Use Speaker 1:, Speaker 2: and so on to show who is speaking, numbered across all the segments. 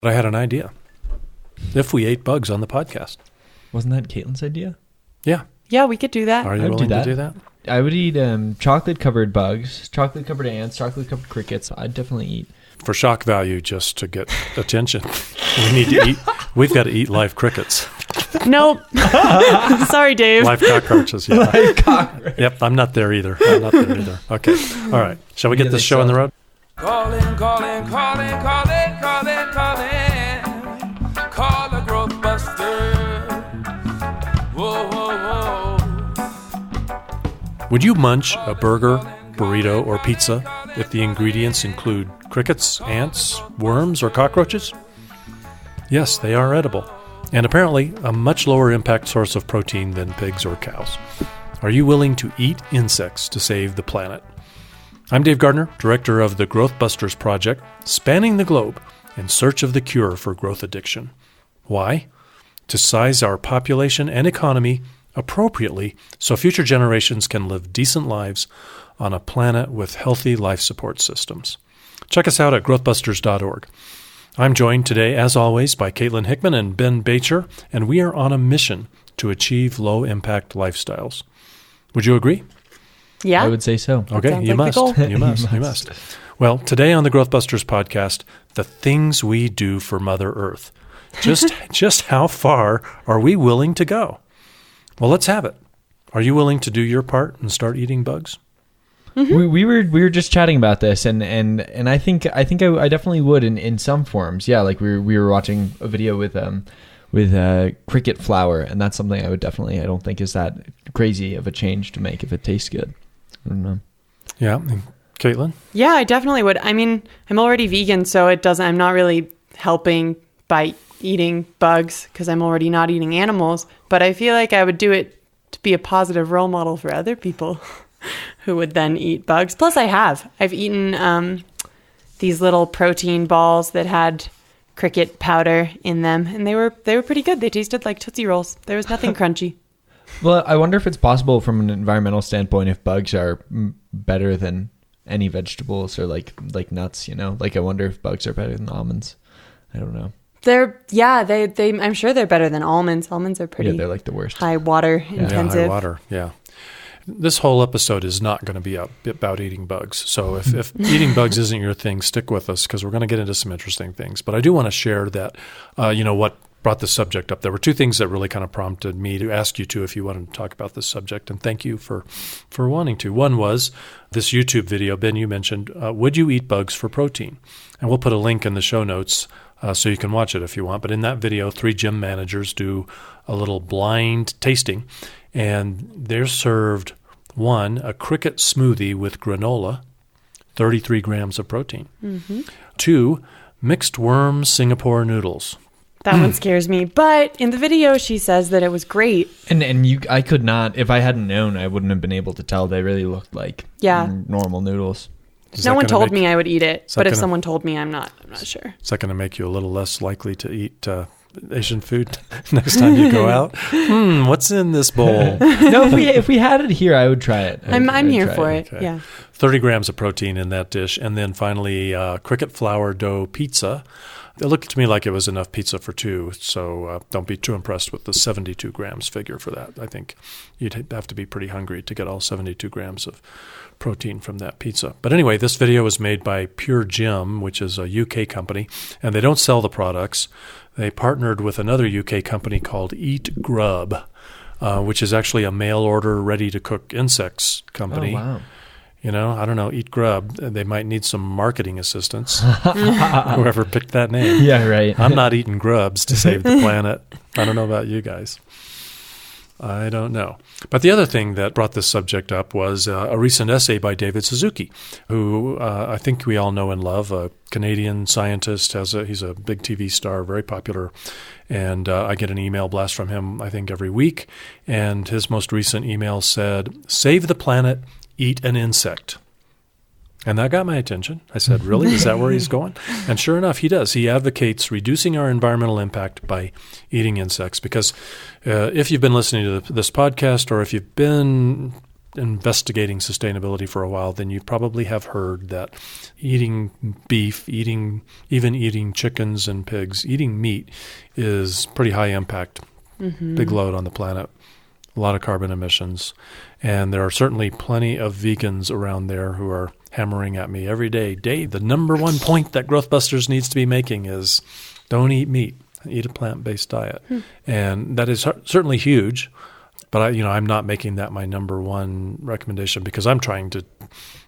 Speaker 1: But I had an idea. If we ate bugs on the podcast.
Speaker 2: Wasn't that Caitlin's idea?
Speaker 1: Yeah.
Speaker 3: Yeah, we could do that.
Speaker 1: Are you willing to do that?
Speaker 2: I would eat chocolate-covered bugs, chocolate-covered ants, chocolate-covered crickets. I'd definitely eat.
Speaker 1: For shock value, just to get attention, we need to eat. We've got to eat live crickets.
Speaker 3: Nope. Sorry, Dave.
Speaker 1: Live cockroaches. Yeah.
Speaker 2: Live cockroach.
Speaker 1: Yep, I'm not there either. Okay. All right. Shall we get this show on the road?
Speaker 4: Calling. Call the Growth Buster. Whoa.
Speaker 1: Would you munch a burger, burrito, or pizza if the ingredients include crickets, ants, worms, or cockroaches? Yes, they are edible, and apparently a much lower impact source of protein than pigs or cows. Are you willing to eat insects to save the planet? I'm Dave Gardner, director of the Growth Busters Project, spanning the globe in search of the cure for growth addiction. Why? To size our population and economy appropriately so future generations can live decent lives on a planet with healthy life support systems. Check us out at growthbusters.org. I'm joined today, as always, by Caitlin Hickman and Ben Bacher, and we are on a mission to achieve low-impact lifestyles. Would you agree?
Speaker 3: Yeah.
Speaker 2: I would say so.
Speaker 1: Okay, you must. You must. Well, today on the Growth Busters podcast, the things we do for Mother Earth. Just how far are we willing to go? Well, let's have it. Are you willing to do your part and start eating bugs?
Speaker 2: Mm-hmm. We were just chatting about this, and I think I definitely would in some forms. Yeah, like we were watching a video with cricket flour, and that's something I don't think is that crazy of a change to make if it tastes good. I don't know. Yeah,
Speaker 1: and Caitlin?
Speaker 3: Yeah, I definitely would. I mean, I'm already vegan, so I'm not really helping by eating bugs because I'm already not eating animals, but I feel like I would do it to be a positive role model for other people who would then eat bugs. Plus I've eaten these little protein balls that had cricket powder in them, and they were pretty good. They tasted like Tootsie Rolls. There was nothing crunchy.
Speaker 2: Well, I wonder if it's possible from an environmental standpoint if bugs are better than any vegetables or like nuts, you know? Like I wonder if bugs are better than almonds. I don't know.
Speaker 3: I'm sure they're better than almonds. Almonds are pretty.
Speaker 2: Yeah, they're like the worst.
Speaker 3: High water intensive.
Speaker 1: Yeah, high water. Yeah. This whole episode is not going to be about eating bugs. So if eating bugs isn't your thing, stick with us because we're going to get into some interesting things. But I do want to share that, what brought the subject up. There were two things that really kind of prompted me to ask you if you wanted to talk about this subject. And thank you for wanting to. One was this YouTube video, Ben, you mentioned, would you eat bugs for protein? And we'll put a link in the show notes so you can watch it if you want. But in that video, 3 gym managers do a little blind tasting, and they're served, 1, a cricket smoothie with granola, 33 grams of protein. Mm-hmm. 2, mixed worm Singapore noodles.
Speaker 3: That one scares me. But in the video, she says that it was great.
Speaker 2: And I could not, if I hadn't known, I wouldn't have been able to tell. They really looked like normal noodles.
Speaker 3: No one told me I would eat it, but if someone told me, I'm not sure.
Speaker 1: Is that going to make you a little less likely to eat Asian food next time you go out? What's in this bowl?
Speaker 2: No, if we had it here, I would try it.
Speaker 3: I'm here for it.
Speaker 1: Okay.
Speaker 3: Yeah.
Speaker 1: 30 grams of protein in that dish, and then finally cricket flour dough pizza. It looked to me like it was enough pizza for 2, so don't be too impressed with the 72 grams figure for that. I think you'd have to be pretty hungry to get all 72 grams of protein from that pizza. But anyway, this video was made by Pure Gym, which is a UK company, and they don't sell the products. They partnered with another UK company called Eat Grub, which is actually a mail-order, ready-to-cook insects company.
Speaker 2: Oh, wow.
Speaker 1: You know, I don't know, Eat Grub. They might need some marketing assistance. Whoever picked that name.
Speaker 2: Yeah, right.
Speaker 1: I'm not eating grubs to save the planet. I don't know about you guys. I don't know. But the other thing that brought this subject up was a recent essay by David Suzuki, who I think we all know and love, a Canadian scientist. He's a big TV star, very popular. And I get an email blast from him, I think, every week. And his most recent email said, "Save the planet, eat an insect." And that got my attention. I said, really? Is that where he's going? And sure enough, he does. He advocates reducing our environmental impact by eating insects because if you've been listening to this podcast or if you've been investigating sustainability for a while, then you probably have heard that eating beef, even eating chickens and pigs, eating meat is pretty high impact, big load on the planet, a lot of carbon emissions. And there are certainly plenty of vegans around there who are hammering at me every day. Dave, the number one point that Growthbusters needs to be making is don't eat meat, eat a plant-based diet. And that is certainly huge. But I'm not making that my number one recommendation because I'm trying to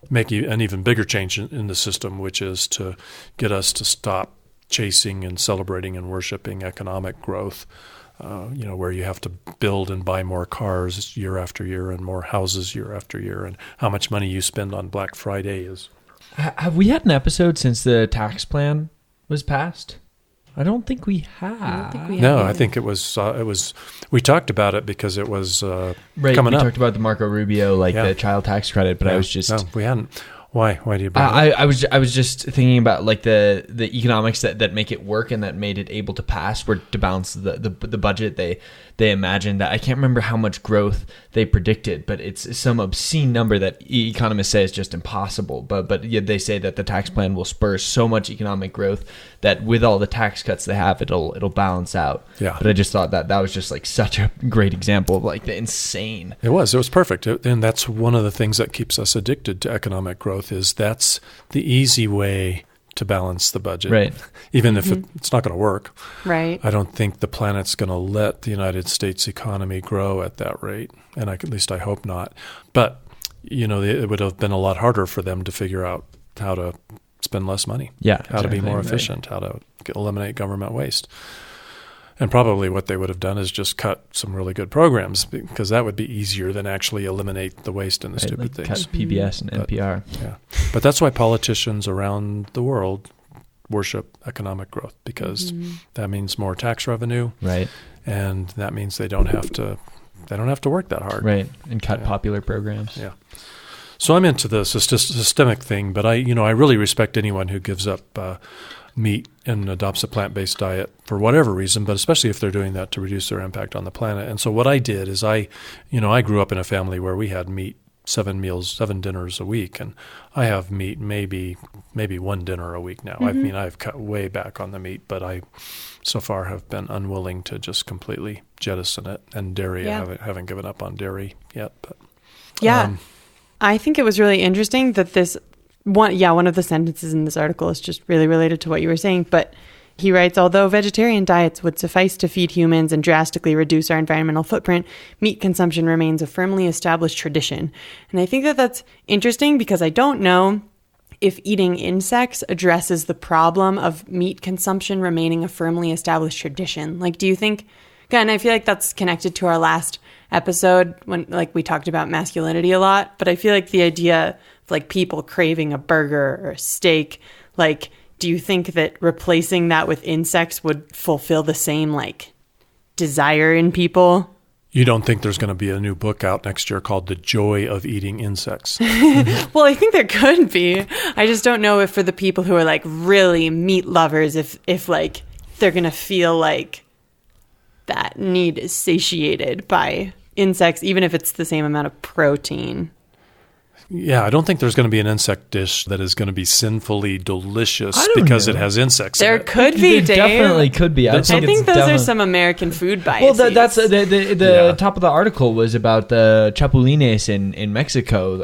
Speaker 1: make an even bigger change in the system, which is to get us to stop chasing and celebrating and worshiping economic growth, where you have to build and buy more cars year after year and more houses year after year, and how much money you spend on Black Friday is.
Speaker 2: Have we had an episode since the tax plan was passed? I don't think we have.
Speaker 3: I don't think we have.
Speaker 1: No,
Speaker 3: either.
Speaker 1: I think it was. We talked about it because it was
Speaker 2: Right,
Speaker 1: coming
Speaker 2: we
Speaker 1: up.
Speaker 2: talked about the Marco Rubio,
Speaker 1: Yeah.
Speaker 2: the child tax credit, but I
Speaker 1: Yeah.
Speaker 2: was just...
Speaker 1: No, we hadn't. Why? Why do you bring it up?
Speaker 2: I was just thinking about like the economics that make it work and that made it able to pass, where to balance the budget they imagined. That I can't remember how much growth they predicted, but it's some obscene number that economists say is just impossible. But yet they say that the tax plan will spur so much economic growth that with all the tax cuts they have, it'll balance out.
Speaker 1: Yeah.
Speaker 2: But I just thought that was just like such a great example of like the insane.
Speaker 1: It was perfect. And that's one of the things that keeps us addicted to economic growth is that's the easy way to balance the budget.
Speaker 2: Right.
Speaker 1: Even if it's not going to work.
Speaker 3: Right.
Speaker 1: I don't think the planet's going to let the United States economy grow at that rate. And at least I hope not. But, it would have been a lot harder for them to figure out how to spend less money.
Speaker 2: Yeah.
Speaker 1: How to be more
Speaker 2: exactly, right.
Speaker 1: efficient, how to eliminate government waste. And probably what they would have done is just cut some really good programs because that would be easier than actually eliminate the waste and the
Speaker 2: Right,
Speaker 1: stupid
Speaker 2: like
Speaker 1: things.
Speaker 2: cut PBS and
Speaker 1: But-
Speaker 2: NPR.
Speaker 1: Yeah. But that's why politicians around the world worship economic growth because that means more tax revenue
Speaker 2: Right.
Speaker 1: and that means they don't have to work that hard.
Speaker 2: Right. And cut
Speaker 1: Yeah.
Speaker 2: popular programs.
Speaker 1: Yeah. So I'm into the systemic thing, but I really respect anyone who gives up meat and adopts a plant-based diet for whatever reason, but especially if they're doing that to reduce their impact on the planet. And so what I did is I grew up in a family where we had meat 7 dinners a week, and I have meat maybe one dinner a week now. I've cut way back on the meat, but I so far have been unwilling to just completely jettison it. And dairy,
Speaker 3: Yeah.
Speaker 1: I haven't given up on dairy yet, but
Speaker 3: Yeah. I think it was really interesting that one of the sentences in this article is just really related to what you were saying. But he writes, although vegetarian diets would suffice to feed humans and drastically reduce our environmental footprint, meat consumption remains a firmly established tradition. And I think that that's interesting because I don't know if eating insects addresses the problem of meat consumption remaining a firmly established tradition. Like, do you think, again, I feel like that's connected to our last episode when we talked about masculinity a lot, but I feel like the idea of people craving a burger or a steak, do you think that replacing that with insects would fulfill the same desire in people?
Speaker 1: you don't think there's going to be a new book out next year called The Joy of Eating Insects?
Speaker 3: Well, I think there could be. I just don't know if for the people who are really meat lovers, if they're going to feel like that need is satiated by insects, even if it's the same amount of protein.
Speaker 1: Yeah, I don't think there's going to be an insect dish that is going to be sinfully delicious
Speaker 2: I don't
Speaker 1: because
Speaker 2: know.
Speaker 1: it has insects
Speaker 3: There
Speaker 1: in it.
Speaker 3: could be,
Speaker 2: There
Speaker 3: Dave.
Speaker 2: definitely could be.
Speaker 3: I
Speaker 2: it's
Speaker 3: think those are
Speaker 2: definitely-
Speaker 3: some American food biases.
Speaker 2: Well, that's the
Speaker 1: Yeah.
Speaker 2: top of the article was about the chapulines in Mexico,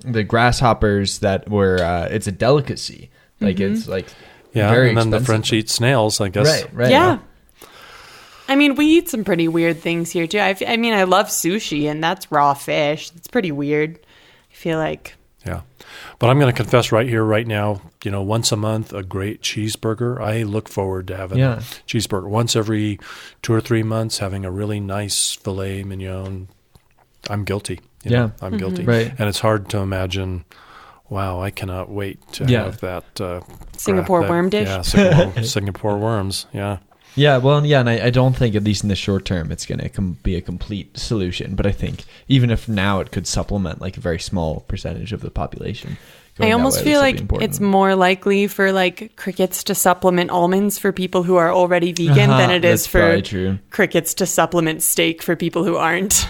Speaker 2: the grasshoppers that were. It's a delicacy. It's
Speaker 1: Yeah,
Speaker 2: very
Speaker 1: and then the
Speaker 2: expensive.
Speaker 1: French eat snails, I guess.
Speaker 2: Right.
Speaker 3: Yeah. I mean, we eat some pretty weird things here, too. I mean, I love sushi, and that's raw fish. It's pretty weird. I feel like...
Speaker 1: Yeah. But I'm going to confess right here, right now, once a month, a great cheeseburger. I look forward to having a cheeseburger. Once every 2 or 3 months, having a really nice filet mignon. I'm guilty. I'm guilty.
Speaker 2: Right.
Speaker 1: And it's hard to imagine, wow, I cannot wait to have that.
Speaker 3: Singapore worm dish?
Speaker 1: Yeah, Singapore worms. Yeah.
Speaker 2: Yeah, well, yeah, and I don't think, at least in the short term, it's going to be a complete solution. But I think even if now it could supplement a very small percentage of the population.
Speaker 3: I almost feel like it's more likely for crickets to supplement almonds for people who are already vegan than it is for crickets to supplement steak for people who aren't.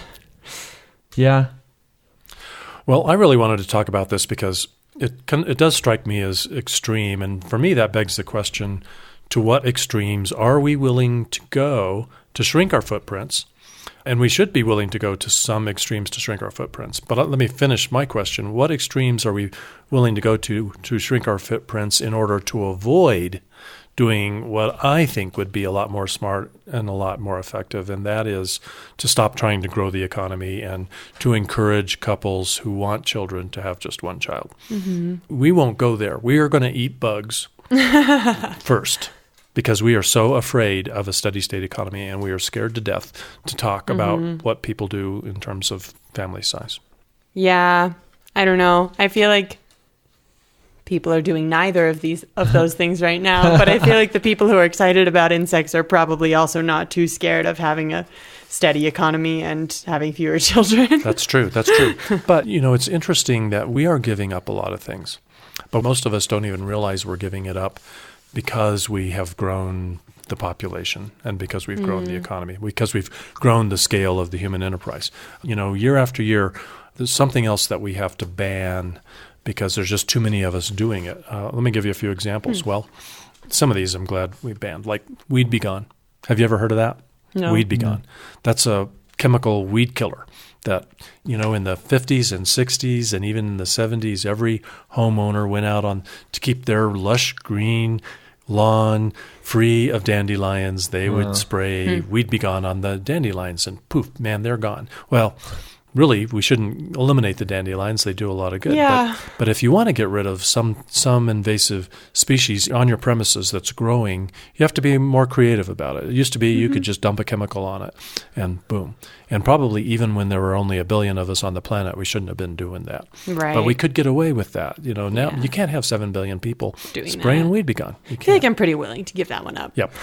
Speaker 2: Yeah.
Speaker 1: Well, I really wanted to talk about this because it does strike me as extreme. And for me, that begs the question, to what extremes are we willing to go to shrink our footprints? And we should be willing to go to some extremes to shrink our footprints. But let me finish my question. What extremes are we willing to go to shrink our footprints in order to avoid doing what I think would be a lot more smart and a lot more effective, and that is to stop trying to grow the economy and to encourage couples who want children to have just one child. Mm-hmm. We won't go there. We are going to eat bugs first, because we are so afraid of a steady state economy and we are scared to death to talk about what people do in terms of family size.
Speaker 3: Yeah, I don't know. I feel like people are doing neither of those things right now, but I feel like the people who are excited about insects are probably also not too scared of having a steady economy and having fewer children.
Speaker 1: That's true. But, it's interesting that we are giving up a lot of things, but most of us don't even realize we're giving it up because we have grown the population and because we've grown the economy, because we've grown the scale of the human enterprise. Year after year, there's something else that we have to ban because there's just too many of us doing it. Let me give you a few examples. Well, some of these I'm glad we banned, like Weed Be Gone. Have you ever heard of that?
Speaker 3: No.
Speaker 1: Weed Be Gone. That's a chemical weed killer that, in the 50s and 60s and even in the 70s, every homeowner went out to keep their lush green lawn free of dandelions. They would spray Weed Be Gone on the dandelions and poof, man, they're gone. Well, really, we shouldn't eliminate the dandelions. They do a lot of good.
Speaker 3: Yeah.
Speaker 1: But if you want to get rid of some invasive species on your premises that's growing, you have to be more creative about it. It used to be you could just dump a chemical on it and boom. And probably even when there were only 1 billion of us on the planet, we shouldn't have been doing that.
Speaker 3: Right.
Speaker 1: But we could get away with that. Now you can't have 7 billion people
Speaker 3: Doing
Speaker 1: spraying
Speaker 3: that.
Speaker 1: Weed Be Gone. You
Speaker 3: I feel like
Speaker 1: can't.
Speaker 3: I'm pretty willing to give that one up.
Speaker 1: Yep.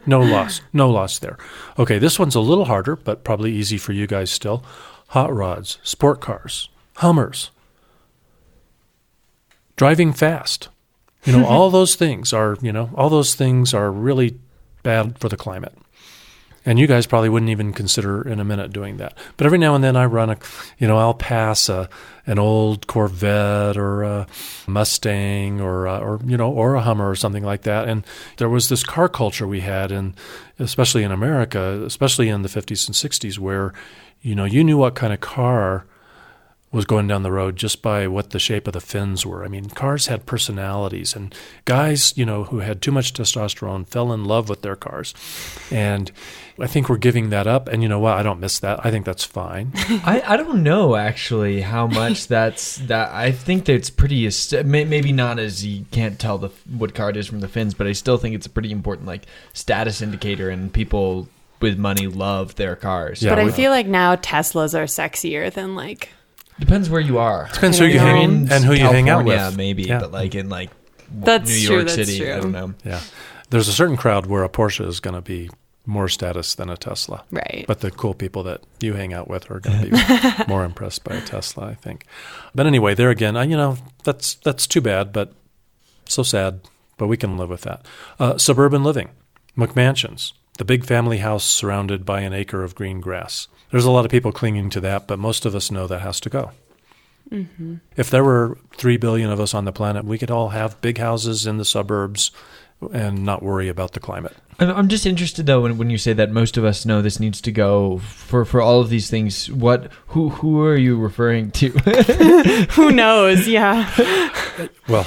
Speaker 1: No loss there. Okay, this one's a little harder, but probably easy for you guys still. Hot rods, sport cars, Hummers, driving fast. All those things are really bad for the climate. And you guys probably wouldn't even consider in a minute doing that. But every now and then I run I'll pass an old Corvette or a Mustang or a Hummer or something like that. And there was this car culture we had, and especially in America, especially in the 50s and 60s, where you knew what kind of car was going down the road just by what the shape of the fins were. I mean, cars had personalities, and guys, who had too much testosterone fell in love with their cars. And I think we're giving that up. And you know what? I don't miss that. I think that's fine.
Speaker 2: I don't know actually how much that. I think that it's pretty, maybe not as you can't tell what car it is from the fins, but I still think it's a pretty important status indicator, and people with money love their cars.
Speaker 1: Yeah,
Speaker 3: But I feel like now Teslas are sexier than
Speaker 2: Depends where you are.
Speaker 1: Depends who you hang and who you hang out with.
Speaker 2: Yeah, maybe.
Speaker 1: Yeah.
Speaker 2: But in
Speaker 3: That's
Speaker 2: New
Speaker 3: true,
Speaker 2: York
Speaker 3: that's
Speaker 2: City,
Speaker 3: true.
Speaker 2: I don't know.
Speaker 1: Yeah. There's a certain crowd where a Porsche is going to be more status than a Tesla.
Speaker 3: Right.
Speaker 1: But the cool people that you hang out with are going to be more impressed by a Tesla, I think. But anyway, there again, that's too bad, but so sad. But we can live with that. Suburban living, McMansions, the big family house surrounded by an acre of green grass. There's a lot of people clinging to that, but most of us know that has to go. Mm-hmm. If there were 3 billion of us on the planet, we could all have big houses in the suburbs and not worry about the climate.
Speaker 2: I'm just interested though when you say that most of us know this needs to go for all of these things. Who are you referring to?
Speaker 3: Who knows? Yeah.
Speaker 1: Well,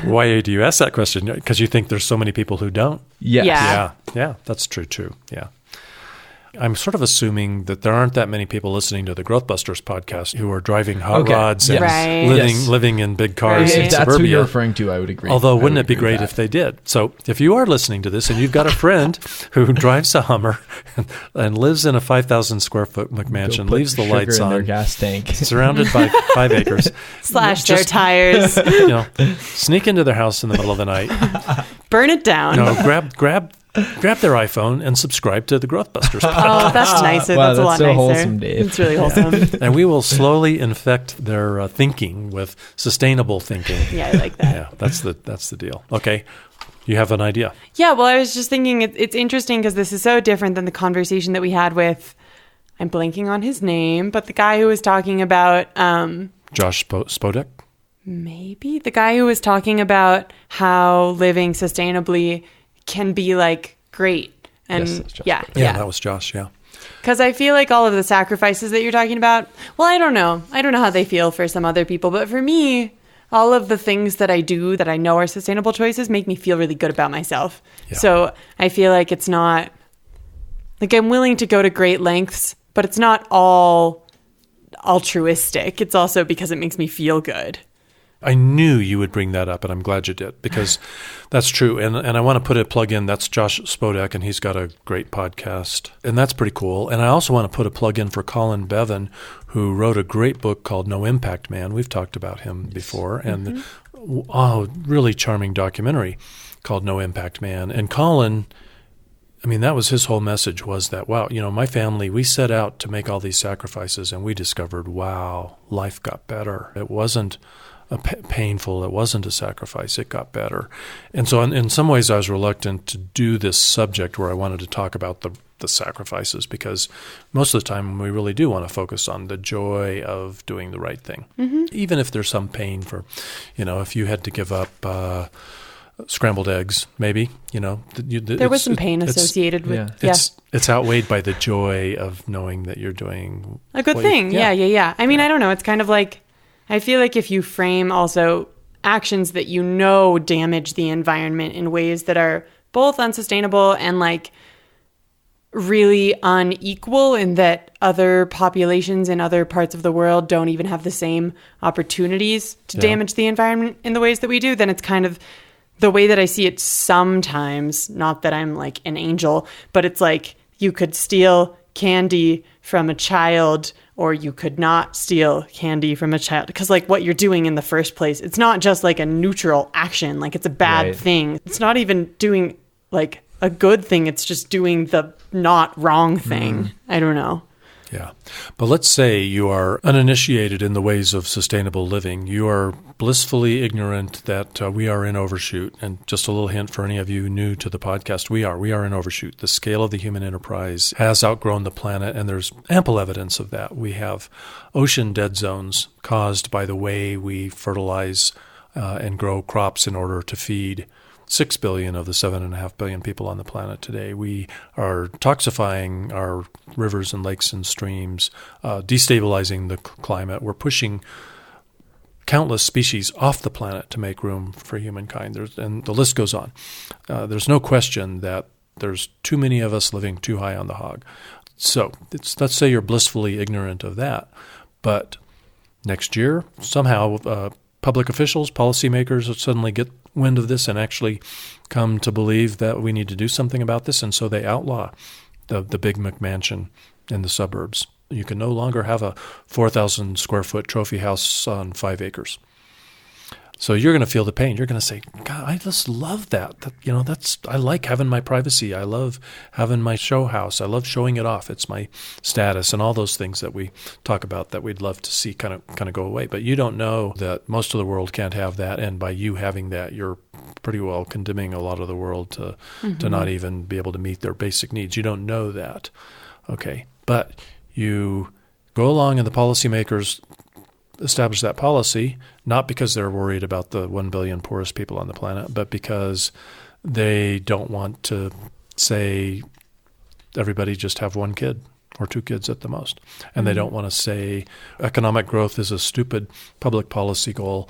Speaker 1: why do you ask that question? Because you think there's so many people who don't?
Speaker 2: Yes.
Speaker 3: Yeah.
Speaker 1: That's true too. Yeah. I'm sort of assuming that there aren't that many people listening to the Growth Busters podcast who are driving hot rods and
Speaker 3: Right.
Speaker 1: living in big cars
Speaker 3: Right.
Speaker 1: in
Speaker 2: If that's
Speaker 1: suburbia.
Speaker 2: who you're referring to, I would agree.
Speaker 1: Although,
Speaker 2: I
Speaker 1: wouldn't
Speaker 2: would
Speaker 1: it be
Speaker 2: agree with
Speaker 1: great
Speaker 2: that.
Speaker 1: if they did? So if you are listening to this and you've got a friend who drives a Hummer and lives in a 5,000 square foot McMansion,
Speaker 2: Put
Speaker 1: leaves the
Speaker 2: sugar
Speaker 1: lights
Speaker 2: in their
Speaker 1: on,
Speaker 2: their tank.
Speaker 1: surrounded by 5 acres,
Speaker 3: Slash their
Speaker 1: Just-
Speaker 3: tires.
Speaker 1: sneak into their house in the middle of the night,
Speaker 3: Burn it down.
Speaker 1: grab their iPhone and subscribe to the Growth Busters podcast.
Speaker 3: Oh, that's nicer.
Speaker 2: Wow,
Speaker 3: that's a
Speaker 2: that's
Speaker 3: lot
Speaker 2: so
Speaker 3: nicer.
Speaker 2: wholesome, Dave.
Speaker 3: It's really wholesome.
Speaker 1: And we will slowly infect their thinking with sustainable thinking.
Speaker 3: Yeah, I like that.
Speaker 1: Yeah, that's the deal. Okay, you have an idea.
Speaker 3: Yeah, well, I was just thinking it's interesting because this is so different than the conversation that we had with, I'm blanking on his name, but the guy who was talking about
Speaker 1: Josh Spodek?
Speaker 3: Maybe the guy who was talking about how living sustainably can be like great. And
Speaker 2: Yes, that's Josh
Speaker 3: yeah,
Speaker 2: Spodek.
Speaker 1: Yeah, that was Josh, yeah.
Speaker 3: Because I feel like all of the sacrifices that you're talking about, well, I don't know. I don't know how they feel for some other people, but for me, all of the things that I do that I know are sustainable choices make me feel really good about myself.
Speaker 1: Yeah.
Speaker 3: So I feel like it's not, like I'm willing to go to great lengths, but it's not all altruistic. It's also because it makes me feel good.
Speaker 1: I knew you would bring that up, and I'm glad you did, because that's true. And I want to put a plug in. That's Josh Spodek, and he's got a great podcast, and that's pretty cool. And I also want to put a plug in for Colin Bevan, who wrote a great book called No Impact Man. We've talked about him before, and really charming documentary called No Impact Man. And Colin, I mean, that was his whole message, was that, wow, my family, we set out to make all these sacrifices, and we discovered, wow, life got better. It wasn't painful. It wasn't a sacrifice. It got better. And so in some ways I was reluctant to do this subject where I wanted to talk about the sacrifices, because most of the time we really do want to focus on the joy of doing the right thing. Mm-hmm. Even if there's some pain for, if you had to give up scrambled eggs, maybe,
Speaker 3: There was some pain associated with
Speaker 1: It's outweighed by the joy of knowing that you're doing
Speaker 3: a good thing. Yeah. I mean, I don't know. It's kind of like, I feel like if you frame also actions that damage the environment in ways that are both unsustainable and like really unequal, in that other populations in other parts of the world don't even have the same opportunities to damage the environment in the ways that we do, then it's kind of the way that I see it sometimes. Not that I'm like an angel, but it's like you could steal candy from a child, or you could not steal candy from a child, because like what you're doing in the first place, it's not just like a neutral action, like it's a bad thing. It's not even doing like a good thing, it's just doing the not wrong thing. I don't know.
Speaker 1: Yeah. But let's say you are uninitiated in the ways of sustainable living. You are blissfully ignorant that we are in overshoot. And just a little hint for any of you new to the podcast, we are in overshoot. The scale of the human enterprise has outgrown the planet, and there's ample evidence of that. We have ocean dead zones caused by the way we fertilize and grow crops in order to feed 6 billion of the 7.5 billion people on the planet today. We are toxifying our rivers and lakes and streams, destabilizing the climate. We're pushing countless species off the planet to make room for humankind. And the list goes on. There's no question that there's too many of us living too high on the hog. So let's say you're blissfully ignorant of that. But next year, somehow, public officials, policymakers will suddenly get wind of this and actually come to believe that we need to do something about this, and so they outlaw the big McMansion in the suburbs. You can no longer have a 4,000 square foot trophy house on 5 acres. So you're going to feel the pain. You're going to say, God, I just love that. I like having my privacy. I love having my show house. I love showing it off. It's my status and all those things that we talk about that we'd love to see kind of go away. But you don't know that most of the world can't have that. And by you having that, you're pretty well condemning a lot of the world to not even be able to meet their basic needs. You don't know that. Okay. But you go along and the policymakers establish that policy, not because they're worried about the 1 billion poorest people on the planet, but because they don't want to say everybody just have 1 kid or 2 kids at the most. And they don't want to say economic growth is a stupid public policy goal.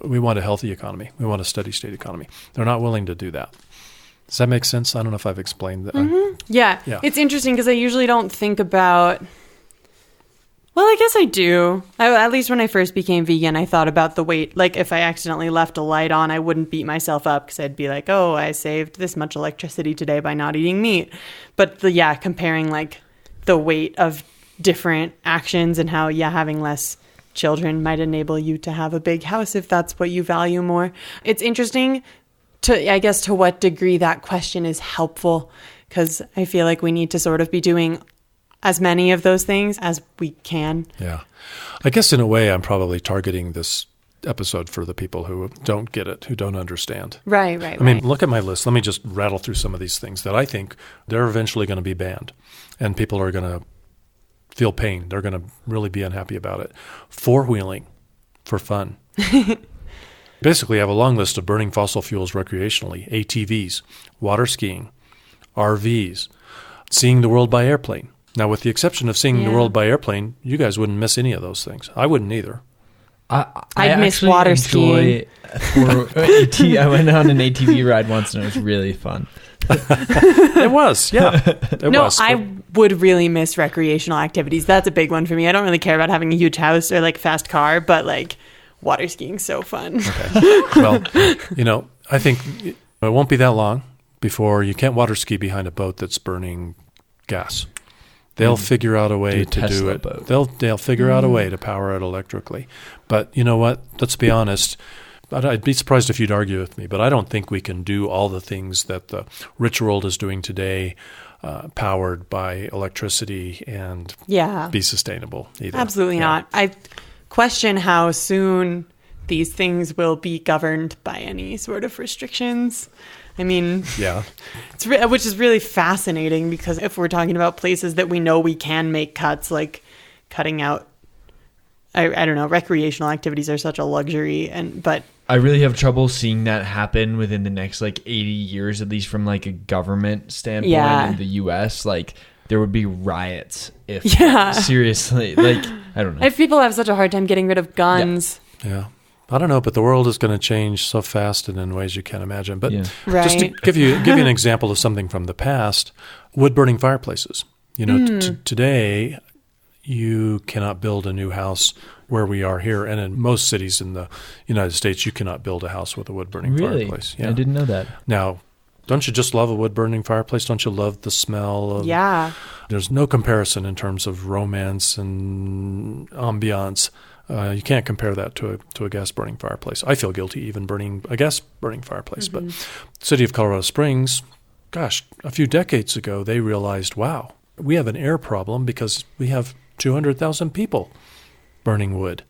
Speaker 1: We want a healthy economy. We want a steady state economy. They're not willing to do that. Does that make sense? I don't know if I've explained that.
Speaker 3: Yeah. It's interesting because I usually don't think about... Well, I guess I do. At least when I first became vegan, I thought about the weight. Like, if I accidentally left a light on, I wouldn't beat myself up because I'd be like, oh, I saved this much electricity today by not eating meat. But, comparing, like, the weight of different actions and how, having less children might enable you to have a big house if that's what you value more. It's interesting to what degree that question is helpful, because I feel like we need to sort of be doing as many of those things as we can.
Speaker 1: Yeah. I guess in a way I'm probably targeting this episode for the people who don't get it, who don't understand.
Speaker 3: Right.
Speaker 1: I mean, look at my list. Let me just rattle through some of these things that I think they're eventually going to be banned, and people are going to feel pain. They're going to really be unhappy about it. 4-wheeling. for fun. Basically, I have a long list of burning fossil fuels recreationally: ATVs, water skiing, RVs, seeing the world by airplane. Now, with the exception of seeing the world by airplane, you guys wouldn't miss any of those things. I wouldn't either.
Speaker 3: I'd miss
Speaker 2: actually
Speaker 3: water
Speaker 2: enjoy I went on an ATV ride once, and it was really fun.
Speaker 1: It was, yeah.
Speaker 3: I would really miss recreational activities. That's a big one for me. I don't really care about having a huge house or like fast car, but like water skiing's so fun.
Speaker 1: Okay. Well, I think it won't be that long before you can't water ski behind a boat that's burning gas. They'll figure out a way to do it.
Speaker 2: Boat.
Speaker 1: They'll figure out a way to power it electrically. But you know what? Let's be honest. I'd be surprised if you'd argue with me, but I don't think we can do all the things that the rich world is doing today, powered by electricity and be sustainable either.
Speaker 3: Absolutely not. I question how soon these things will be governed by any sort of restrictions. I mean, which is really fascinating, because if we're talking about places that we know we can make cuts, like cutting out, I don't know, recreational activities are such a luxury, but
Speaker 2: I really have trouble seeing that happen within the next 80 years, at least from a government standpoint in the US. There would be riots if seriously, I don't know.
Speaker 3: If people have such a hard time getting rid of guns.
Speaker 1: Yeah. I don't know, but the world is going to change so fast and in ways you can't imagine. But
Speaker 3: Right.
Speaker 1: just to give you an example of something from the past, wood-burning fireplaces. Today, you cannot build a new house where we are here, and in most cities in the United States, you cannot build a house with a wood-burning fireplace.
Speaker 2: Yeah. I didn't know that.
Speaker 1: Now, don't you just love a wood-burning fireplace? Don't you love the smell of...
Speaker 3: Yeah.
Speaker 1: There's no comparison in terms of romance and ambiance. You can't compare that to a gas-burning fireplace. I feel guilty even burning a gas-burning fireplace. But the city of Colorado Springs, gosh, a few decades ago, they realized, wow, we have an air problem because we have 200,000 people burning wood.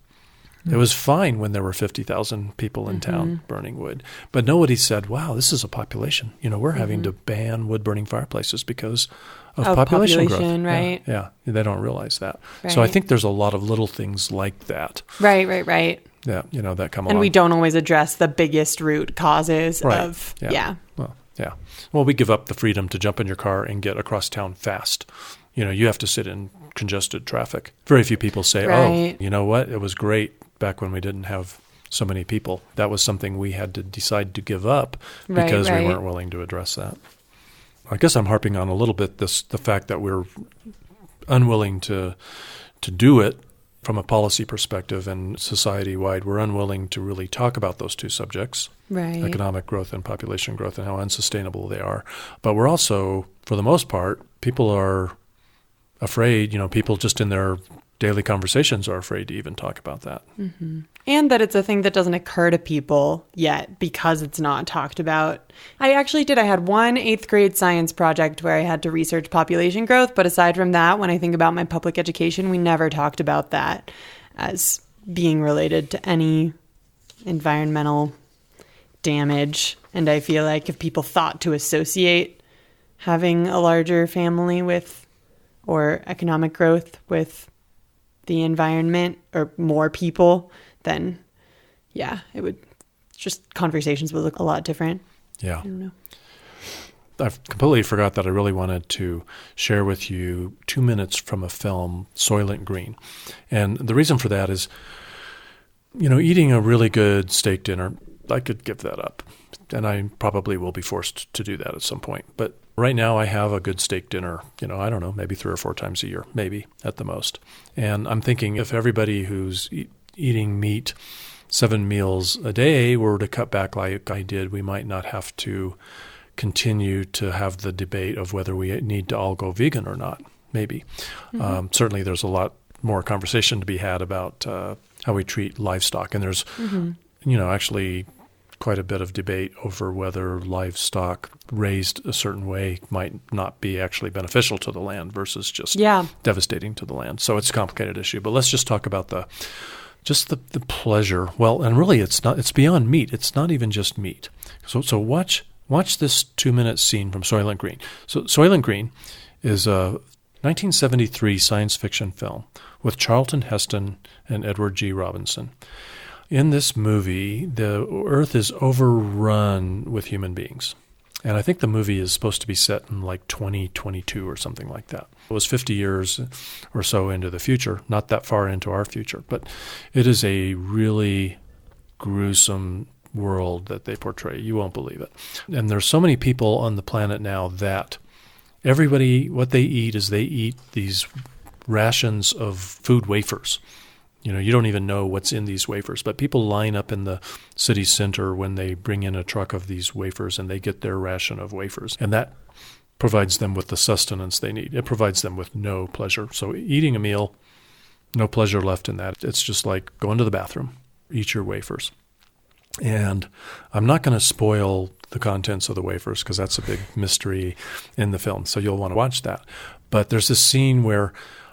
Speaker 1: It was fine when there were 50,000 people in town burning wood. But nobody said, wow, this is a population. We're having to ban wood-burning fireplaces because of population growth.
Speaker 3: Right.
Speaker 1: Yeah, they don't realize that.
Speaker 3: Right.
Speaker 1: So I think there's a lot of little things like that.
Speaker 3: Right.
Speaker 1: Yeah, that come along.
Speaker 3: And we don't always address the biggest root causes of,
Speaker 1: Well, we give up the freedom to jump in your car and get across town fast. You have to sit in congested traffic. Very few people say,
Speaker 3: Right.
Speaker 1: oh, you know what? It was great back when we didn't have so many people. That was something we had to decide to give up because we weren't willing to address that. I guess I'm harping on a little bit the fact that we're unwilling to do it from a policy perspective and society-wide. We're unwilling to really talk about those two subjects, economic growth and population growth, and how unsustainable they are. But we're also, for the most part, people are afraid, people just in their daily conversations are afraid to even talk about that.
Speaker 3: Mm-hmm. And that it's a thing that doesn't occur to people yet because it's not talked about. I had one 8th grade science project where I had to research population growth. But aside from that, when I think about my public education, we never talked about that as being related to any environmental damage. And I feel like if people thought to associate having a larger family with, or economic growth with, the environment or more people, then it would just, conversations would look a lot different.
Speaker 1: Yeah.
Speaker 3: I don't know.
Speaker 1: I've completely forgot that I really wanted to share with you 2 minutes from a film, Soylent Green. And the reason for that is, eating a really good steak dinner, I could give that up. And I probably will be forced to do that at some point. But right now I have a good steak dinner, I don't know, maybe 3 or 4 times a year, maybe at the most. And I'm thinking if everybody who's eating meat 7 meals a day were to cut back like I did, we might not have to continue to have the debate of whether we need to all go vegan or not, maybe. Certainly there's a lot more conversation to be had about how we treat livestock. And there's, actually quite a bit of debate over whether livestock raised a certain way might not be actually beneficial to the land versus just devastating to the land. So it's a complicated issue. But let's just talk about the pleasure. Well, and really it's beyond meat. It's not even just meat. So watch this 2-minute scene from Soylent Green. So Soylent Green is a 1973 science fiction film with Charlton Heston and Edward G. Robinson. in this movie, the Earth is overrun with human beings. And I think the movie is supposed to be set in like 2022 or something like that. It was 50 years or so into the future, not that far into our future. But it is a really gruesome world that they portray. You won't believe it. And there's so many people on the planet now that everybody, what they eat is they eat these rations of food wafers. You don't even know what's in these wafers, but people line up in the city center when they bring in a truck of these wafers and they get their ration of wafers. And that provides them with the sustenance they need. It provides them with no pleasure. So eating a meal, no pleasure left in that. It's just like going to the bathroom, eat your wafers. And I'm not going to spoil the contents of the wafers because that's a big mystery in the film. So you'll want to watch that. But there's this scene where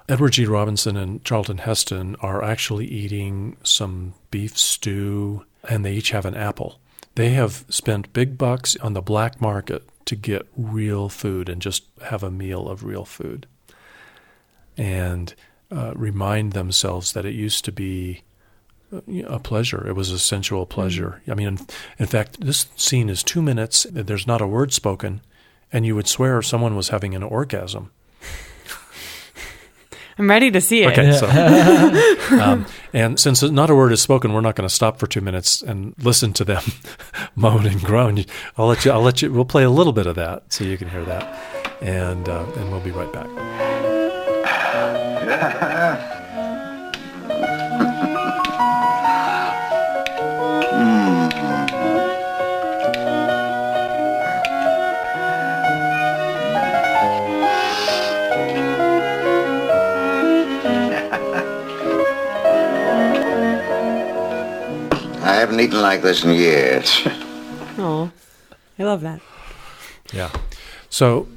Speaker 1: Edward G. Robinson and Charlton Heston are actually eating some beef stew, and they each have an apple. They have spent big bucks on the black market to get real food and just have a meal of real food and remind themselves that it used to be a pleasure. It was a sensual pleasure. I mean, in fact, this scene is 2 minutes. There's not a word spoken, and you would swear someone was having an orgasm.
Speaker 3: I'm ready to see it.
Speaker 1: Okay, so and since not a word is spoken, we're not going to stop for 2 minutes and listen to them moan and groan. I'll let you. We'll play a little bit of that so you can hear that, and we'll be right back.
Speaker 5: I haven't eaten like this in years.
Speaker 3: Oh, I love that.
Speaker 1: Yeah. So,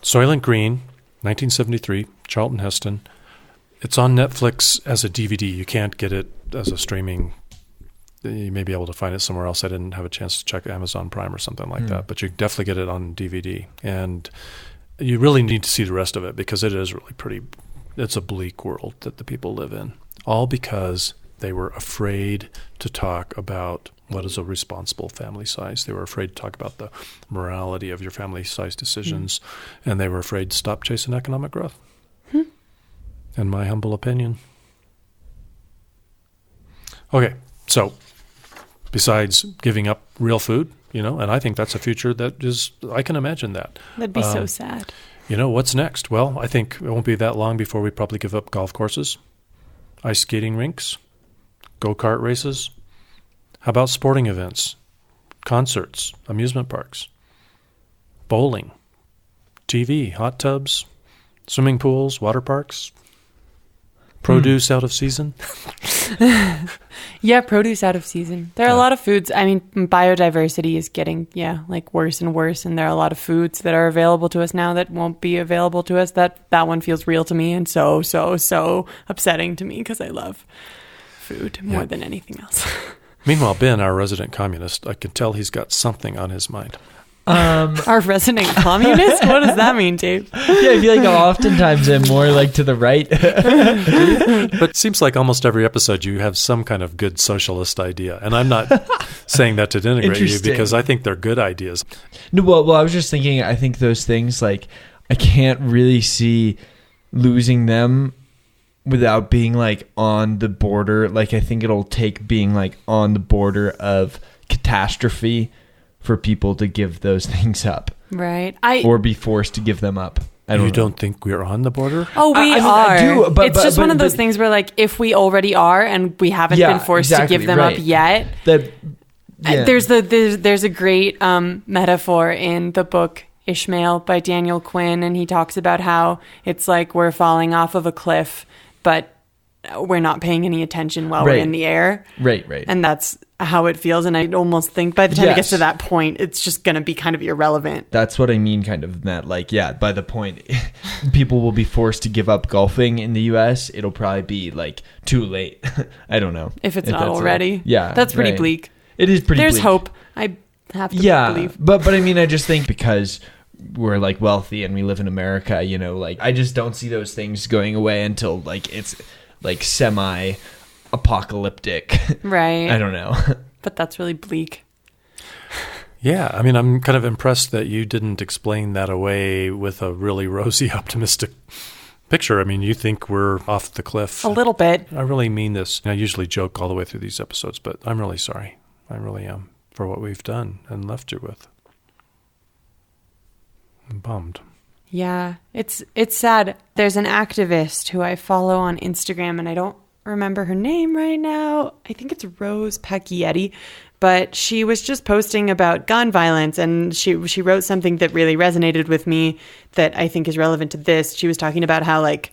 Speaker 1: Soylent Green, 1973, Charlton Heston. It's on Netflix as a DVD. You can't get it as a streaming. You may be able to find it somewhere else. I didn't have a chance to check Amazon Prime or something like that, but you definitely get it on DVD. And you really need to see the rest of it because it is really pretty. It's a bleak world that the people live in, all because they were afraid to talk about what is a responsible family size. They were afraid to talk about the morality of your family size decisions, and they were afraid to stop chasing economic growth. In my humble opinion. Okay, so besides giving up real food, and I think that's a future that is, I can imagine that.
Speaker 3: That'd be so sad.
Speaker 1: What's next? Well, I think it won't be that long before we probably give up golf courses, ice skating rinks, go-kart races. How about sporting events, concerts, amusement parks, bowling, TV, hot tubs, swimming pools, water parks, produce out of season?
Speaker 3: Yeah, produce out of season. There are a lot of foods. I mean, biodiversity is getting, worse and worse. And there are a lot of foods that are available to us now that won't be available to us. That one feels real to me and so upsetting to me because I love food more than anything else.
Speaker 1: Meanwhile, Ben, our resident communist, I can tell he's got something on his mind.
Speaker 3: Our resident communist? What does that mean, Dave?
Speaker 2: Yeah, I feel like oftentimes I'm more like to the right.
Speaker 1: But it seems like almost every episode you have some kind of good socialist idea. And I'm not saying that to denigrate you because I think they're good ideas.
Speaker 2: No, well, I was just thinking, I think those things, like, I can't really see losing them without being, like, on the border. Like, I think it'll take being, like, on the border of catastrophe for people to give those things up.
Speaker 3: Right.
Speaker 2: Or be forced to give them up.
Speaker 1: You don't think we're on the border?
Speaker 3: Oh, we are.
Speaker 2: I do, but,
Speaker 3: it's just one of those things where, like, if we already are and we haven't been forced to give them up yet. There's a great metaphor in the book Ishmael by Daniel Quinn, and he talks about how it's like we're falling off of a cliff, but we're not paying any attention while we're in the air.
Speaker 2: Right.
Speaker 3: And that's how it feels. And I almost think by the time it gets to that point, it's just going to be kind of irrelevant.
Speaker 2: That's what I mean, kind of that. Like, by the point people will be forced to give up golfing in the U.S., it'll probably be like too late. I don't know.
Speaker 3: If it's not already.
Speaker 2: Yeah.
Speaker 3: That's pretty bleak.
Speaker 2: It is pretty bleak.
Speaker 3: There's hope. I have to believe.
Speaker 2: But I mean, I just think because we're like wealthy and we live in America, like I just don't see those things going away until like it's like semi apocalyptic.
Speaker 3: Right.
Speaker 2: I don't know.
Speaker 3: But that's really bleak.
Speaker 1: Yeah, I mean, I'm kind of impressed that you didn't explain that away with a really rosy, optimistic picture. I mean, you think we're off the cliff.
Speaker 3: A little bit.
Speaker 1: I really mean this. I usually joke all the way through these episodes, but I'm really sorry. I really am for what we've done and left you with. I'm bummed.
Speaker 3: Yeah, it's sad. There's an activist who I follow on Instagram, and I don't remember her name right now. I think it's Rose Pacchietti, but she was just posting about gun violence, and she wrote something that really resonated with me that I think is relevant to this. She was talking about how, like,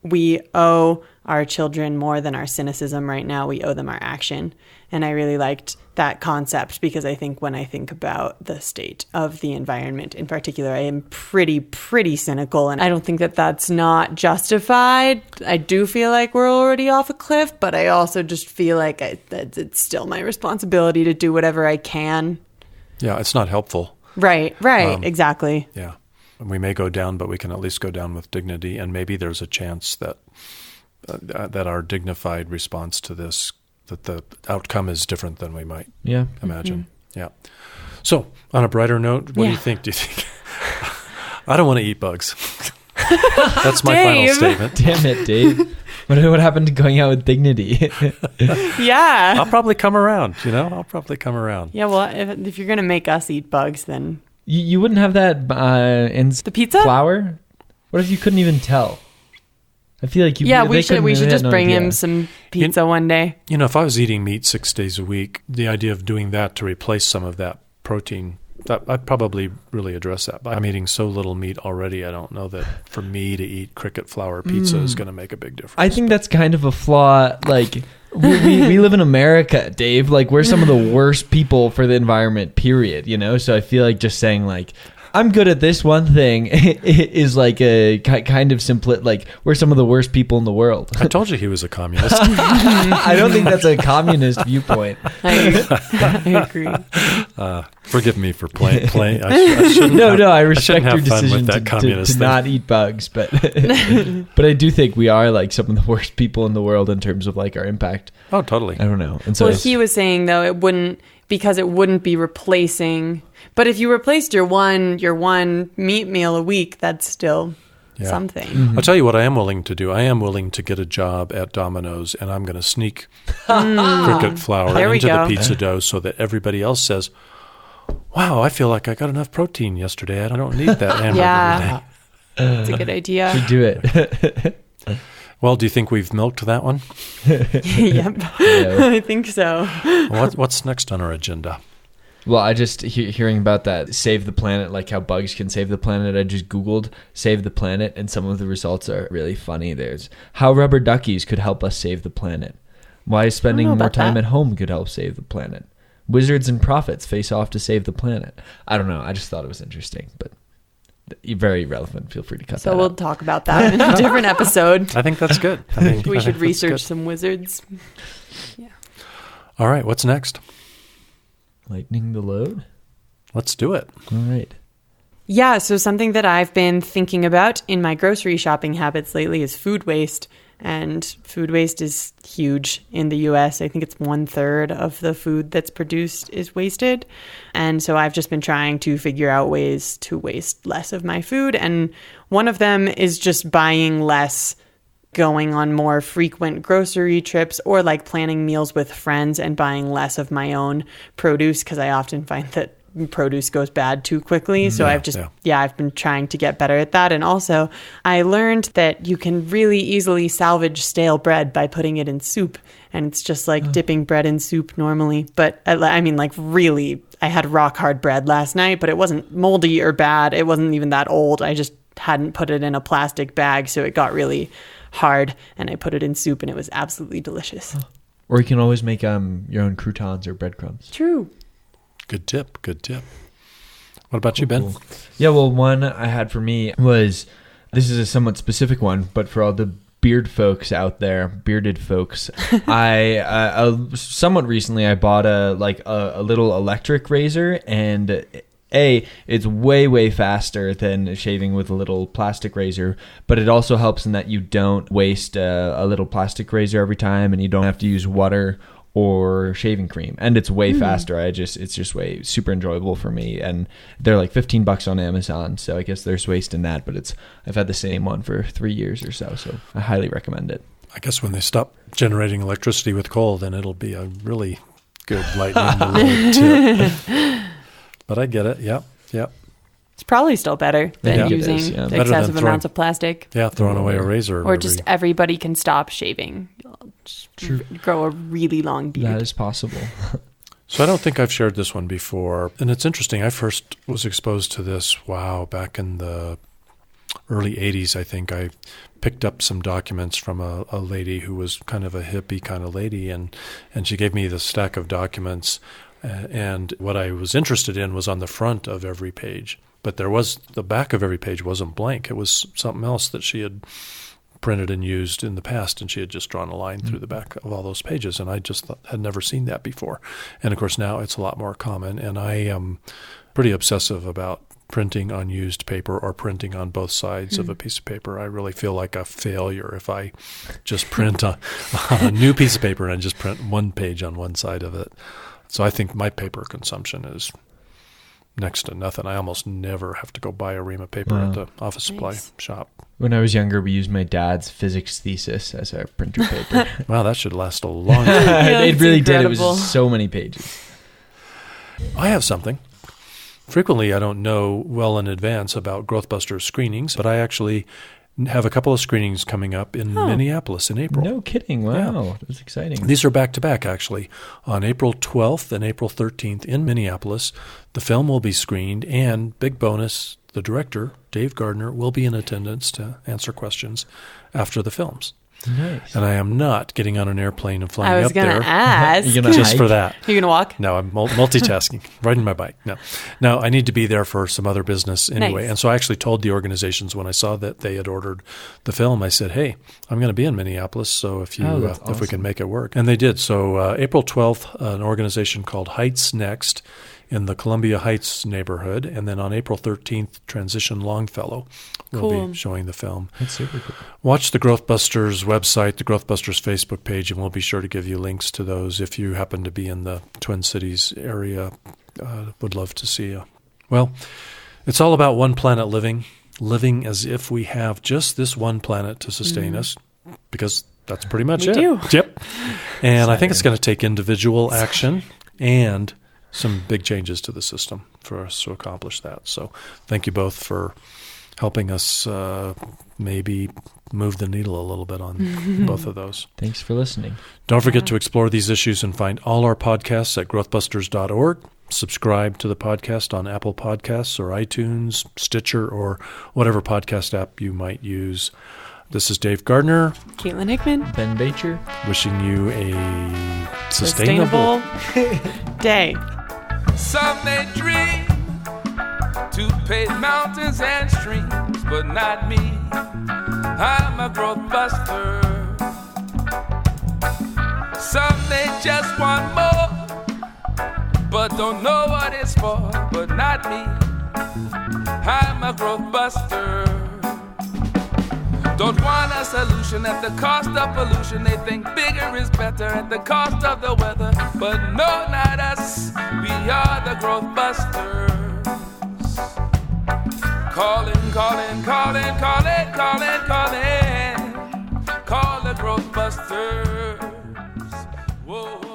Speaker 3: we owe our children more than our cynicism right now. We owe them our action. And I really liked that concept because I think when I think about the state of the environment in particular, I am pretty cynical. And I don't think that that's not justified. I do feel like we're already off a cliff, but I also just feel like that it's still my responsibility to do whatever I can.
Speaker 1: Yeah, it's not helpful.
Speaker 3: Right, exactly.
Speaker 1: Yeah. We may go down, but we can at least go down with dignity. And maybe there's a chance that that our dignified response to this, that the outcome is different than we might imagine. Mm-hmm. Yeah. So, on a brighter note, what do you think? I don't want to eat bugs. That's my final statement.
Speaker 2: Damn it, Dave. What happened to going out with dignity?
Speaker 3: Yeah.
Speaker 1: I'll probably come around, I'll probably come around.
Speaker 3: Yeah, well, if you're going to make us eat bugs, then...
Speaker 2: You wouldn't have that in
Speaker 3: the pizza
Speaker 2: flour? What if you couldn't even tell? I feel like you.
Speaker 3: Yeah, we should just bring him some pizza one day.
Speaker 1: If I was eating meat 6 days a week, the idea of doing that to replace some of that protein, I'd probably really address that. But I'm eating so little meat already, I don't know that for me to eat cricket flour pizza is going to make a big difference.
Speaker 2: I think that's kind of a flaw. Like, we live in America, Dave. Like, we're some of the worst people for the environment, period, So I feel like just saying, like, I'm good at this one thing is like a kind of simple, like, we're some of the worst people in the world.
Speaker 1: I told you he was a communist.
Speaker 2: I don't think that's a communist viewpoint.
Speaker 3: I agree.
Speaker 1: Forgive me for playing. I shouldn't
Speaker 2: I respect your decision
Speaker 1: to
Speaker 2: not eat bugs, but but I do think we are like some of the worst people in the world in terms of like our impact.
Speaker 1: Oh, totally.
Speaker 2: I don't know. And so
Speaker 3: he was saying though it wouldn't be replacing. But if you replaced your one meat meal a week, that's still something.
Speaker 1: Mm-hmm. I'll tell you what I am willing to do. I am willing to get a job at Domino's, and I'm going to sneak cricket flour into the pizza dough so that everybody else says, wow, I feel like I got enough protein yesterday. I don't need that hamburger today.
Speaker 3: That's a good idea.
Speaker 2: Should do it.
Speaker 1: Well, do you think we've milked that one?
Speaker 3: Yep. I think so.
Speaker 1: What's next on our agenda?
Speaker 2: Well, I just hearing about that save the planet, like how bugs can save the planet. I just Googled save the planet, and some of the results are really funny. There's how rubber duckies could help us save the planet. Why spending more time at home could help save the planet. Wizards and prophets face off to save the planet. I don't know. I just thought it was interesting, but very relevant. Feel free to cut that.
Speaker 3: So we'll talk about that in a different episode.
Speaker 1: I think that's good.
Speaker 3: We should research some wizards. Yeah.
Speaker 1: All right. What's next?
Speaker 2: Lightening the load?
Speaker 1: Let's do it.
Speaker 2: All right.
Speaker 3: Yeah, so something that I've been thinking about in my grocery shopping habits lately is food waste. And food waste is huge in the US. I think it's 1/3 of the food that's produced is wasted. And so I've just been trying to figure out ways to waste less of my food. And one of them is just buying less, going on more frequent grocery trips, or like planning meals with friends and buying less of my own produce, because I often find that produce goes bad too quickly. So I've been trying to get better at that. And also I learned that you can really easily salvage stale bread by putting it in soup. And it's just like dipping bread in soup normally. But I mean, like, really, I had rock hard bread last night, but it wasn't moldy or bad. It wasn't even that old. I just hadn't put it in a plastic bag. So it got really hard, and I put it in soup, and it was absolutely delicious.
Speaker 2: Or you can always make your own croutons or breadcrumbs.
Speaker 3: True.
Speaker 1: Good tip. What about you, Ben?
Speaker 2: Cool. Yeah, well, one I had for me was, this is a somewhat specific one, but for all the bearded folks out there, I somewhat recently I bought a little electric razor, and It's way faster than shaving with a little plastic razor, but it also helps in that you don't waste a little plastic razor every time, and you don't have to use water or shaving cream, and it's way faster. It's just way super enjoyable for me, and they're like $15 on Amazon, so I guess there's waste in that, but I've had the same one for 3 years or so I highly recommend it.
Speaker 1: I guess when they stop generating electricity with coal, then it'll be a really good lightning in the load tip. But I get it. Yep.
Speaker 3: It's probably still better than
Speaker 1: Yeah. It
Speaker 3: using
Speaker 2: is, yeah.
Speaker 1: Better than
Speaker 3: excessive
Speaker 1: throwing-
Speaker 3: amounts of plastic.
Speaker 1: Yeah, throwing away a razor.
Speaker 3: Or just everybody can stop shaving. Just grow a really long beard.
Speaker 2: That is possible.
Speaker 1: So I don't think I've shared this one before. And it's interesting. I first was exposed to this, back in the early 80s, I think. I picked up some documents from a lady who was kind of a hippie kind of lady, and she gave me the stack of documents. And what I was interested in was on the front of every page. But the back of every page wasn't blank. It was something else that she had printed and used in the past, and she had just drawn a line through the back of all those pages, and I just had never seen that before. And of course now it's a lot more common, and I am pretty obsessive about printing on used paper or printing on both sides of a piece of paper. I really feel like a failure if I just print on a new piece of paper and just print one page on one side of it. So I think my paper consumption is next to nothing. I almost never have to go buy a ream of paper at the office supply shop.
Speaker 2: When I was younger, we used my dad's physics thesis as our printer paper.
Speaker 1: Wow, that should last a long time.
Speaker 2: It really did. It
Speaker 3: incredible.
Speaker 2: was so many pages.
Speaker 1: I have something. Frequently, I don't know well in advance about GrowthBusters screenings, but I actually have a couple of screenings coming up in Minneapolis in April.
Speaker 2: No kidding. Wow. That's exciting.
Speaker 1: These are back-to-back, actually. On April 12th and April 13th in Minneapolis, the film will be screened, and big bonus, the director, Dave Gardner, will be in attendance to answer questions after the films.
Speaker 2: Nice.
Speaker 1: And I am not getting on an airplane and
Speaker 3: I
Speaker 1: flying
Speaker 3: was
Speaker 1: up
Speaker 3: going
Speaker 1: there
Speaker 3: to ask.
Speaker 2: You're gonna
Speaker 1: just
Speaker 2: hike?
Speaker 1: for that.
Speaker 3: You're going to walk?
Speaker 1: No, I'm multitasking, riding my bike. No, I need to be there for some other business anyway.
Speaker 3: Nice.
Speaker 1: And so I actually told the organizations when I saw that they had ordered the film, I said, hey, I'm going to be in Minneapolis, so if
Speaker 2: that's
Speaker 1: if we
Speaker 2: awesome.
Speaker 1: can make it work. And they did. So April 12th, an organization called Heights Next in the Columbia Heights neighborhood. And then on April 13th, Transition Longfellow will
Speaker 3: Cool.
Speaker 1: be showing the film.
Speaker 2: That's super cool.
Speaker 1: Watch the GrowthBusters website, the GrowthBusters Facebook page, and we'll be sure to give you links to those if you happen to be in the Twin Cities area. Would love to see you. Well, it's all about one planet living as if we have just this one planet to sustain us, because that's pretty much
Speaker 3: We
Speaker 1: it.
Speaker 3: do.
Speaker 1: Yep. And I think it's going to take individual action and some big changes to the system for us to accomplish that. So thank you both for helping us maybe move the needle a little bit on both of those.
Speaker 2: Thanks for listening.
Speaker 1: Don't forget to explore these issues and find all our podcasts at growthbusters.org. Subscribe to the podcast on Apple Podcasts or iTunes, Stitcher, or whatever podcast app you might use. This is Dave Gardner,
Speaker 3: Caitlin Hickman.
Speaker 2: Ben Bacher.
Speaker 1: wishing you a sustainable
Speaker 3: day.
Speaker 4: Some may dream to pave mountains and streams, but not me. I'm a growth buster. Some may just want more, but don't know what it's for, but not me. I'm a growth buster. Don't want a solution at the cost of pollution. They think bigger is better at the cost of the weather. But no, not us. We are the growth busters. Calling, calling, calling, calling, calling, calling. Call the growth busters. Whoa.